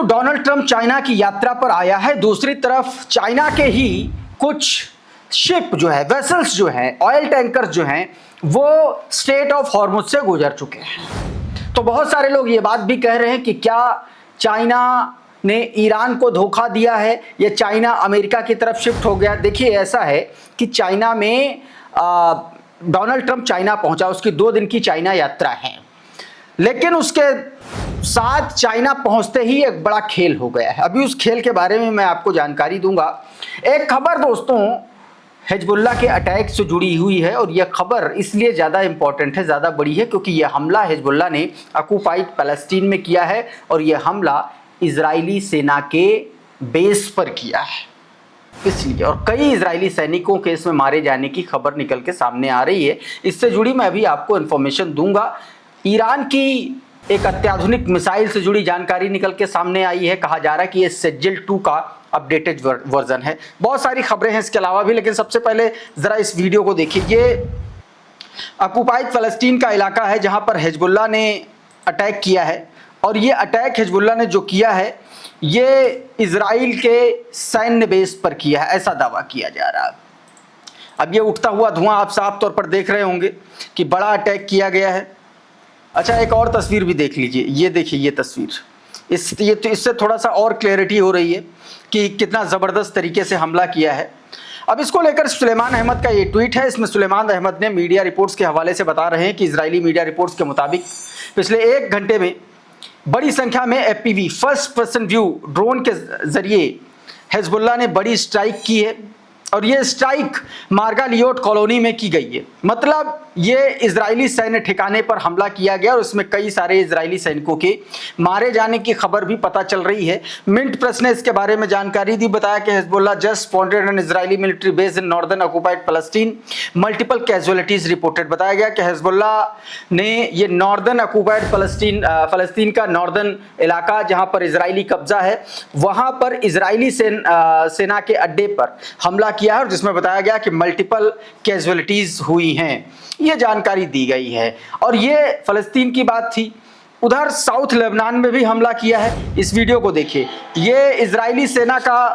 Donald Trump China की यात्रा पर आया है, दूसरी तरफ चाइना के ही कुछ शिप जो है, वेसल्स जो हैं, ऑयल टैंकर्स जो हैं, वो स्ट्रेट ऑफ हॉर्मुज से गुजर चुके हैं। तो बहुत सारे लोग ये बात भी कह रहे हैं कि क्या चाइना ने ईरान को धोखा दिया है या चाइना अमेरिका की तरफ शिफ्ट हो गया। देखिए, ऐसा है कि चाइना में डोनाल्ड ट्रंप चाइना पहुंचा, उसकी 2 दिन की चाइना यात्रा है, लेकिन उसके साथ चाइना पहुंचते ही एक बड़ा खेल हो गया है। अभी उस खेल के बारे में मैं आपको जानकारी दूंगा। एक खबर दोस्तों हिजबुल्लाह के अटैक से जुड़ी हुई है, और यह खबर इसलिए ज़्यादा इंपॉर्टेंट है, ज़्यादा बड़ी है, क्योंकि यह हमला हिजबुल्लाह ने ऑक्युपाइड पैलेस्टीन में किया है, और यह हमला इजरायली सेना के बेस पर किया है इसलिए, और कई इजरायली सैनिकों के इसमें मारे जाने की खबर निकल के सामने आ रही है। इससे जुड़ी मैं अभी आपको इन्फॉर्मेशन दूंगा। ईरान की एक अत्याधुनिक मिसाइल से जुड़ी जानकारी निकल के सामने आई है। कहा जा रहा है कि ये सेजिल 2 का अपडेटेड वर्जन है। बहुत सारी खबरें हैं इसके अलावा भी, लेकिन सबसे पहले जरा इस वीडियो को देखिए। ये ऑक्युपाइड फलस्तीन का इलाका है जहां पर हिजबुल्लाह ने अटैक किया है, और ये अटैक हिजबुल्लाह ने जो किया है ये इजराइल के सैन्य बेस पर किया है, ऐसा दावा किया जा रहा है। अब ये उठता हुआ धुआं आप साफ तौर पर देख रहे होंगे कि बड़ा अटैक किया गया है। अच्छा, एक और तस्वीर भी देख लीजिए। ये देखिए, ये तस्वीर, इससे थोड़ा सा और क्लैरिटी हो रही है कि कितना ज़बरदस्त तरीके से हमला किया है। अब इसको लेकर सुलेमान अहमद का ये ट्वीट है। इसमें सुलेमान अहमद ने मीडिया रिपोर्ट्स के हवाले से बता रहे हैं कि इजरायली मीडिया रिपोर्ट्स के मुताबिक पिछले 1 घंटे में बड़ी संख्या में FPV first person view drone के जरिए हिजबुल्लाह ने बड़ी स्ट्राइक की है, और ये स्ट्राइक मार्गालियोट कॉलोनी में की गई है। मतलब ये इजरायली सैन्य ठिकाने पर हमला किया गया, और उसमें कई सारे इजरायली सैनिकों के मारे जाने की खबर भी पता चल रही है। मिंट प्रेस ने इसके बारे में जानकारी दी, बताया कि Hezbollah just spotted an Israeli military base in northern occupied Palestine, multiple casualties reported. बताया गया कि हिजबुल्लाह ने ये नॉर्दर्न ऑक्युपाइड फलस्तीन का नॉर्दर्न इलाका जहां पर इजरायली कब्जा है, वहां पर इजरायली सेना के अड्डे पर हमला किया है, और जिसमें बताया गया कि मल्टीपल कैजुअलिटीज हुई हैं। ये जानकारी दी गई है, और ये फलस्तीन की बात थी। उधर साउथ लेबनान में भी हमला किया है। इस वीडियो को देखिए। ये इजरायली सेना का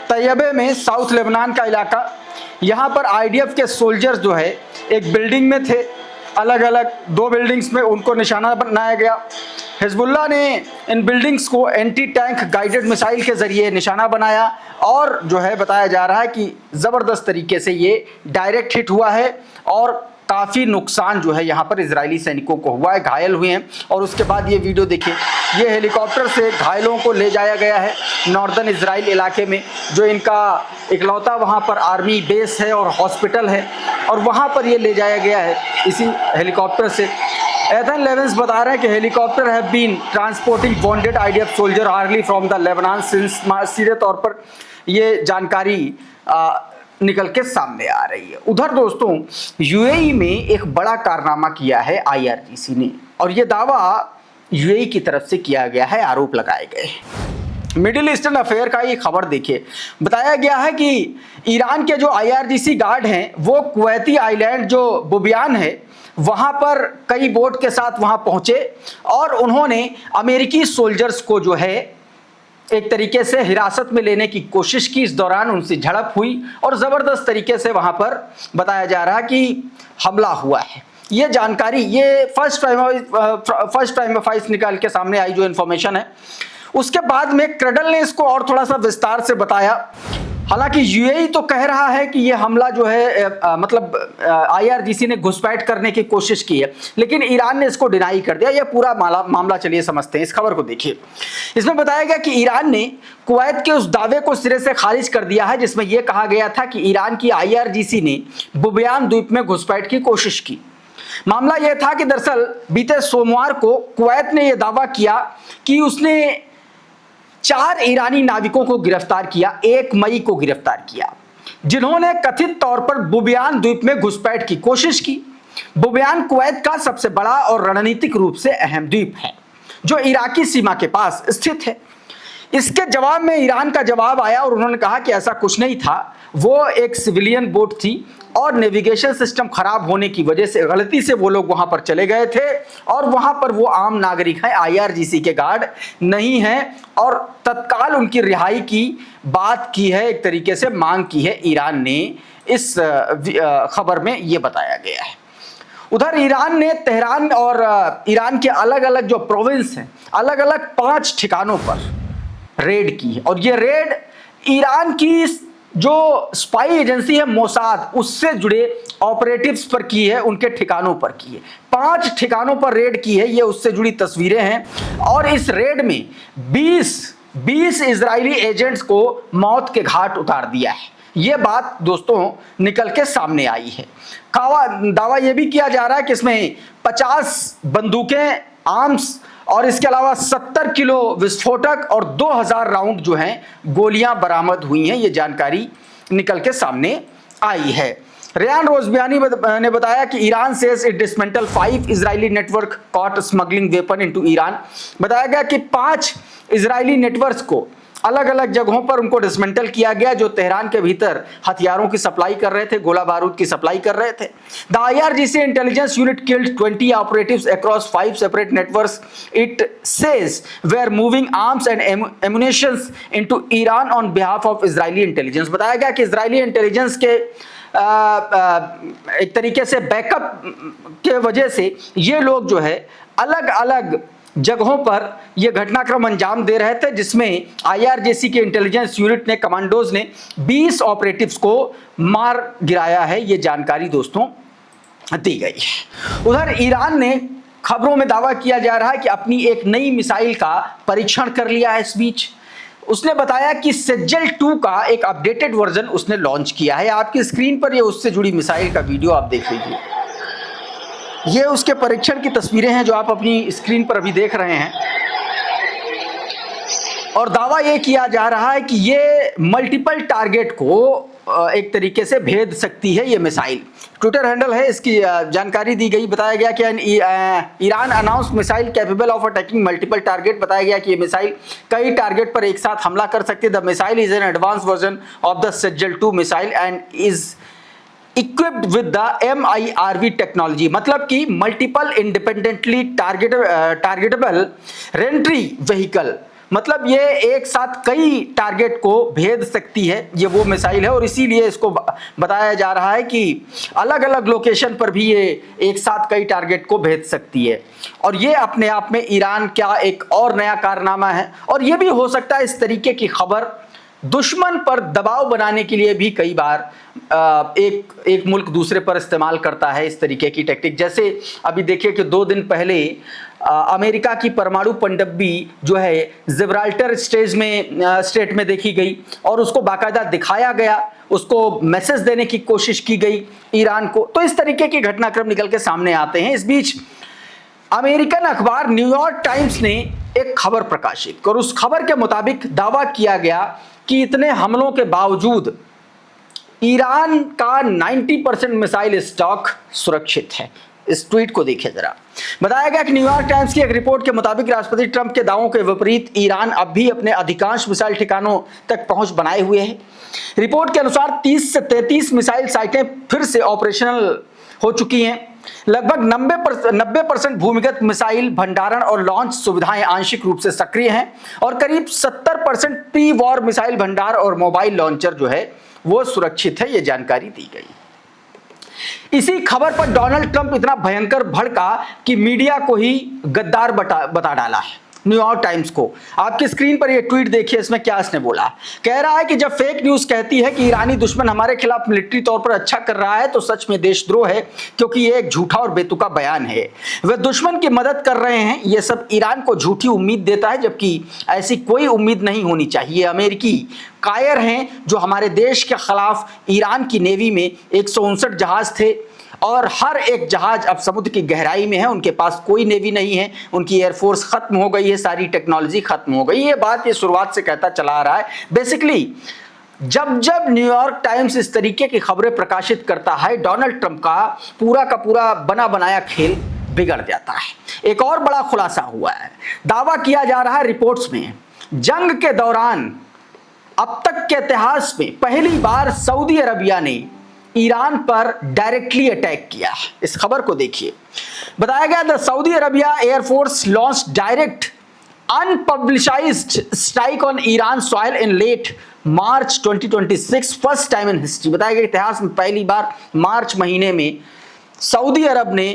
तैयबे में साउथ लेबनान का इलाका, यहाँ पर IDF के सोल्जर्स जो है एक बिल्डिंग में थे, अलग अलग 2 बिल्डिंग्स में उनको निशाना बनाया गया। हिजबुल्लाह ने इन बिल्डिंग्स को एंटी टैंक गाइडेड मिसाइल के जरिए निशाना बनाया, और जो है बताया जा रहा है कि ज़बरदस्त तरीके से ये डायरेक्ट हिट हुआ है, और काफ़ी नुकसान जो है यहाँ पर इजरायली सैनिकों को हुआ है, घायल हुए हैं। और उसके बाद ये वीडियो देखिए, ये हेलीकॉप्टर से घायलों को ले जाया गया है नॉर्दर्न इजराइल इलाके में, जो इनका इकलौता वहाँ पर आर्मी बेस है और हॉस्पिटल है, और वहाँ पर ये ले जाया गया है इसी हेलीकॉप्टर से। एथन लेवेंस बता रहे हैं कि helicopter have been transporting wounded IDF soldier hardly from the Lebanon since. सीधे तौर पर ये जानकारी निकल के सामने आ रही है। उधर दोस्तों UAE में एक बड़ा कारनामा किया है IRGC ने, और ये दावा UAE की तरफ से किया गया है, आरोप लगाए गए। मिडिल ईस्टर्न अफेयर का ये खबर देखिए। बताया गया है कि ईरान के जो IRGC गार्ड हैं वो कुवैती आइलैंड जो बुबियान है वहाँ पर कई बोट के साथ वहाँ पहुँचे, और उन्होंने अमेरिकी सोल्जर्स को जो है एक तरीके से हिरासत में लेने की कोशिश की। इस दौरान उनसे झड़प हुई, और ज़बरदस्त तरीके से वहाँ पर बताया जा रहा है कि हमला हुआ है। ये जानकारी, ये फर्स्ट टाइम फाइल्स निकाल के सामने आई जो इन्फॉर्मेशन है। उसके बाद में क्रडल ने इसको और थोड़ा सा विस्तार से बताया। हालांकि UAE तो कह रहा है कि ये हमला जो है मतलब IRGC ने घुसपैठ करने की कोशिश की है, लेकिन ईरान ने इसको डिनाई कर दिया। ये पूरा मामला चलिए समझते हैं। इस खबर को देखिए। इसमें बताया गया कि ईरान ने कुवैत के उस दावे को सिरे से खारिज कर दिया है जिसमें यह कहा गया था कि ईरान की IRGC ने बुबियान द्वीप में घुसपैठ की कोशिश की। मामला यह था कि दरअसल बीते सोमवार को कुवैत ने यह दावा किया कि उसने 4 ईरानी नाविकों को गिरफ्तार किया, 1 मई को गिरफ्तार किया, जिन्होंने कथित तौर पर बुबियान द्वीप में घुसपैठ की कोशिश की। बुबियान कुवैत का सबसे बड़ा और रणनीतिक रूप से अहम द्वीप है जो इराकी सीमा के पास स्थित है। इसके जवाब में ईरान का जवाब आया और उन्होंने कहा कि ऐसा कुछ नहीं था, वो एक सिविलियन बोट थी और नेविगेशन सिस्टम खराब होने की वजह से गलती से वो लोग वहां पर चले गए थे और वहां पर वो आम नागरिक हैं, आईआरजीसी के गार्ड नहीं हैं और तत्काल उनकी रिहाई की बात की है, एक तरीके से मांग की है ईरान ने। इस खबर में ये बताया गया है। उधर ईरान ने तेहरान और ईरान के अलग अलग जो प्रोविंस हैं, अलग अलग 5 ठिकानों पर रेड की है और ये रेड ईरान की जो स्पाई एजेंसी है मोसाद, उससे जुड़े ऑपरेटिव्स पर की है, उनके ठिकानों पर की है। 5 ठिकानों पर रेड की है, ये उससे जुड़ी तस्वीरें हैं और इस रेड में 20 इजरायली एजेंट्स को मौत के घाट उतार दिया है। ये बात दोस्तों निकल के सामने आई है। दावा यह भी किया जा रहा है कि इसमें 50 बंदूकें, आर्म्स और इसके अलावा 70 किलो विस्फोटक और 2000 राउंड जो हैं गोलियां बरामद हुई हैं। ये जानकारी निकल के सामने आई है। रेयान रोजबियानी ने बताया कि Iran says it dismantle 5 Israeli network caught smuggling weapon into Iran. बताया गया कि 5 इजरायली नेटवर्क्स को अलग अलग जगहों पर उनको डिसमेंटल किया गया जो तेहरान के भीतर हथियारों की सप्लाई कर रहे थे, गोला बारूद की सप्लाई कर रहे थे। The IRGC intelligence unit killed 20 operatives across 5 separate networks it says were moving arms and ammunitions into Iran on behalf of Israeli intelligence. बताया गया कि इजरायली इंटेलिजेंस के एक तरीके से बैकअप के वजह से ये लोग जो है अलग अलग जगहों पर यह घटनाक्रम अंजाम दे रहे थे, जिसमें आईआरजीसी के इंटेलिजेंस यूनिट ने, कमांडोज ने 20 ऑपरेटिव्स को मार गिराया है। यह जानकारी दोस्तों दी गई है। उधर ईरान ने खबरों में दावा किया जा रहा है कि अपनी एक नई मिसाइल का परीक्षण कर लिया है। इस बीच उसने बताया कि सेजल 2 का एक अपडेटेड वर्जन उसने लॉन्च किया है। आपकी स्क्रीन पर ये उससे जुड़ी मिसाइल का वीडियो आप देख लीजिए। ये उसके परीक्षण की तस्वीरें हैं जो आप अपनी स्क्रीन पर अभी देख रहे हैं और दावा ये किया जा रहा है कि ये मल्टीपल टारगेट को एक तरीके से भेद सकती है। ये मिसाइल ट्विटर हैंडल है, इसकी जानकारी दी गई। बताया गया कि Iran announce missile capable of attacking multiple target. बताया गया कि ये मिसाइल कई टारगेट पर एक साथ हमला कर सकती है। The missile is an advance version of the Sejal 2 missile and is equipped with the MIRV technology. मतलब कि मल्टीपल इंडिपेंडेंटली टारगेटेबल रेंट्री व्हीकल, मतलब ये एक साथ कई टारगेट को भेद सकती है। ये वो मिसाइल है और इसीलिए इसको बताया जा रहा है कि अलग अलग लोकेशन पर भी ये एक साथ कई टारगेट को भेद सकती है और ये अपने आप में ईरान का एक और नया कारनामा है। और ये भी हो सकता है इस तरीके की खबर दुश्मन पर दबाव बनाने के लिए भी कई बार एक मुल्क दूसरे पर इस्तेमाल करता है इस तरीके की टेक्निक। जैसे अभी देखिए कि 2 दिन पहले अमेरिका की परमाणु पनडुब्बी जो है जिब्राल्टर स्टेट में देखी गई और उसको बाकायदा दिखाया गया, उसको मैसेज देने की कोशिश की गई ईरान को। तो इस तरीके के घटनाक्रम निकल के सामने आते हैं। इस बीच अमेरिकन अखबार न्यूयॉर्क टाइम्स ने एक खबर प्रकाशित और उस खबर के मुताबिक दावा किया गया कि इतने हमलों के बावजूद ईरान का 90% मिसाइल स्टॉक सुरक्षित है। इस ट्वीट को देखिए जरा। बताया गया कि न्यूयॉर्क टाइम्स की एक रिपोर्ट के मुताबिक राष्ट्रपति ट्रंप के दावों के विपरीत ईरान अब भी अपने अधिकांश मिसाइल ठिकानों तक पहुंच बनाए हुए है। रिपोर्ट के अनुसार 30 से 33 मिसाइल साइटें फिर से ऑपरेशनल हो चुकी हैं। लगभग 90% भूमिगत मिसाइल भंडारण और लॉन्च सुविधाएं आंशिक रूप से सक्रिय हैं और करीब 70% प्री वॉर मिसाइल भंडार और मोबाइल लॉन्चर जो है वो सुरक्षित है। ये जानकारी दी गई। इसी खबर पर डोनाल्ड ट्रंप इतना भयंकर भड़का कि मीडिया को ही गद्दार बता डाला है, न्यूयॉर्क टाइम्स को। आपकी स्क्रीन पर ये ट्वीट देखिए, इसमें क्या इसने बोला। कह रहा है कि जब फेक न्यूज कहती है कि ईरानी दुश्मन हमारे खिलाफ मिलिट्री तौर पर अच्छा कर रहा है तो सच में देशद्रोह है, क्योंकि ये एक झूठा और बेतुका बयान है। वे दुश्मन की मदद कर रहे हैं। ये सब ईरान को झूठी उम्मीद देता है, जबकि ऐसी कोई उम्मीद नहीं होनी चाहिए। अमेरिकी कायर हैं जो हमारे देश के खिलाफ ईरान की नेवी में 159 जहाज थे और हर एक जहाज अब समुद्र की गहराई में है। उनके पास कोई नेवी नहीं है, उनकी एयरफोर्स खत्म हो गई है, सारी टेक्नोलॉजी खत्म हो गई। ये बात ये शुरुआत से कहता चला आ रहा है। बेसिकली जब न्यूयॉर्क टाइम्स इस तरीके की खबरें प्रकाशित करता है, डोनाल्ड ट्रंप का पूरा बना बनाया खेल बिगड़ जाता है। एक और बड़ा खुलासा हुआ है। दावा किया जा रहा है रिपोर्ट्स में जंग के दौरान अब तक के इतिहास में पहली बार सऊदी अरबिया ने ईरान पर डायरेक्टली अटैक किया है। इस खबर को देखिए, बताया गया the Saudi Arabia air force launch direct unpublicised strike on Iran soil in late March 2026, first time in history. बताया गया इतिहास में पहली बार मार्च महीने में सऊदी अरब ने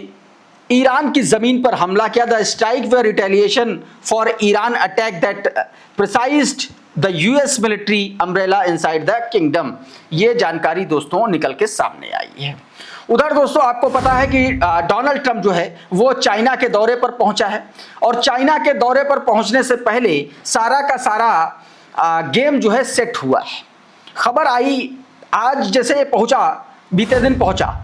ईरान की जमीन पर हमला किया। The strike were retaliation for Iran attack that pierced the US military umbrella inside the kingdom. ये जानकारी दोस्तों निकल के सामने आई है। उधर दोस्तों आपको पता है कि डोनाल्ड ट्रंप जो है वो चाइना के दौरे पर पहुंचा है, और चाइना के दौरे पर पहुंचने से पहले सारा का सारा गेम जो है सेट हुआ है। खबर आई आज जैसे ये पहुंचा, बीते दिन पहुंचा,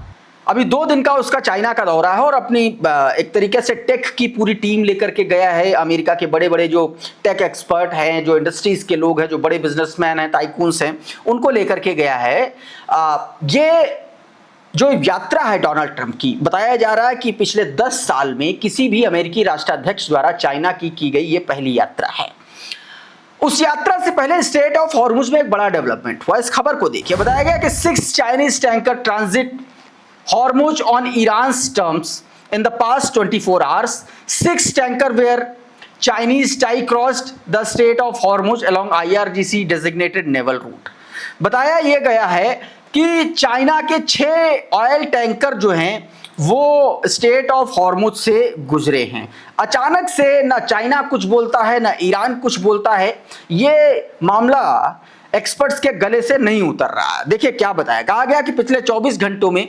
अभी 2 दिन का उसका चाइना का दौरा है और अपनी एक तरीके से टेक की पूरी टीम लेकर के गया है। अमेरिका के बड़े बड़े जो टेक एक्सपर्ट हैं, जो इंडस्ट्रीज के लोग हैं, जो बड़े बिजनेसमैन हैं, टाइकून्स हैं, उनको लेकर के गया है। ये जो यात्रा है डोनाल्ड ट्रंप की, बताया जा रहा है कि पिछले 10 साल में किसी भी अमेरिकी राष्ट्राध्यक्ष द्वारा चाइना की गई ये पहली यात्रा है। उस यात्रा से पहले स्ट्रेट ऑफ हॉर्मुज में एक बड़ा डेवलपमेंट हुआ। इस खबर को देखिए, बताया गया कि 6 Chinese tanker transit Hormuz on Iran's terms in the past 24 hours. 6 tanker were Chinese tie crossed the Strait of Hormuz along IRGC designated naval route. बताया ये गया है कि चाइना के 6 ऑयल टैंकर जो हैं वो स्टेट ऑफ हॉर्मुज से गुजरे हैं। अचानक से ना चाइना कुछ बोलता है ना ईरान कुछ बोलता है। ये मामला एक्सपर्ट्स के गले से नहीं उतर रहा। देखिए क्या बताया, कहा गया कि पिछले 24 घंटों में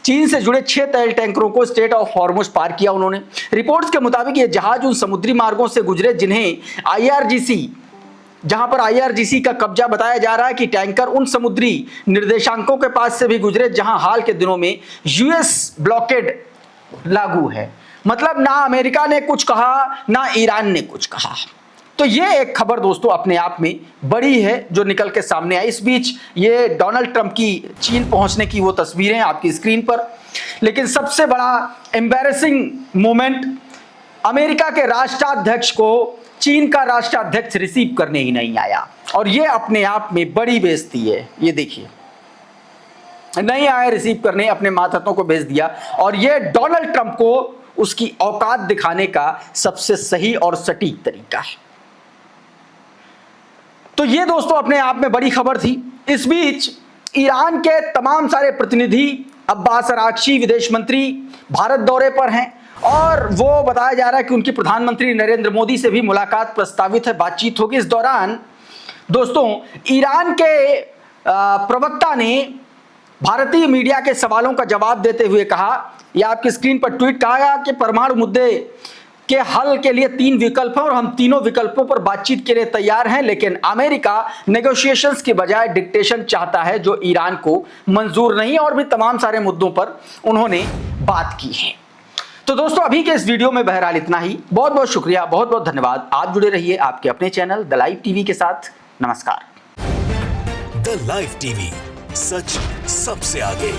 चीन से जुड़े 6 तेल टैंकरों को स्ट्रेट ऑफ हॉर्मुज पार किया उन्होंने। रिपोर्ट्स के मुताबिक ये जहाज उन समुद्री मार्गों से गुजरे जिन्हें आईआरजीसी, जहां पर आईआरजीसी का कब्जा बताया जा रहा है कि टैंकर उन समुद्री निर्देशांकों के पास से भी गुजरे जहां हाल के दिनों में यूएस ब्लॉकेड लागू है। मतलब ना अमेरिका ने कुछ कहा ना ईरान ने कुछ कहा। तो ये एक खबर दोस्तों अपने आप में बड़ी है जो निकल के सामने आई। इस बीच ये डोनाल्ड ट्रंप की चीन पहुंचने की वो तस्वीरें आपकी स्क्रीन पर, लेकिन सबसे बड़ा एम्बैरेसिंग मोमेंट, अमेरिका के राष्ट्राध्यक्ष को चीन का राष्ट्राध्यक्ष रिसीव करने ही नहीं आया, और ये अपने आप में बड़ी बेइज्जती है। ये देखिए, नहीं आए रिसीव करने, अपने मातहतों को भेज दिया, और ये डोनाल्ड ट्रंप को उसकी औकात दिखाने का सबसे सही और सटीक तरीका है। तो ये दोस्तों अपने आप में बड़ी खबर थी। इस बीच ईरान के तमाम सारे प्रतिनिधि, अब्बास अरागची विदेश मंत्री भारत दौरे पर हैं, और वो बताया जा रहा है कि उनकी प्रधानमंत्री नरेंद्र मोदी से भी मुलाकात प्रस्तावित है, बातचीत होगी। इस दौरान दोस्तों ईरान के प्रवक्ता ने भारतीय मीडिया के सवालों का जवाब देते हुए कहा, यह आपकी स्क्रीन पर ट्वीट, कहा कि परमाणु मुद्दे के हल के लिए 3 विकल्प हैं और हम तीनों विकल्पों पर बातचीत के लिए तैयार हैं, लेकिन अमेरिका नेगोशिएशंस के बजाय डिक्टेशन चाहता है जो ईरान को मंजूर नहीं। और भी तमाम सारे मुद्दों पर उन्होंने बात की है। तो दोस्तों अभी के इस वीडियो में बहरहाल इतना ही। बहुत बहुत शुक्रिया, बहुत बहुत धन्यवाद। आप जुड़े रहिए आपके अपने चैनल द लाइव टीवी के साथ। नमस्कार। द लाइव टीवी, सच सबसे आगे।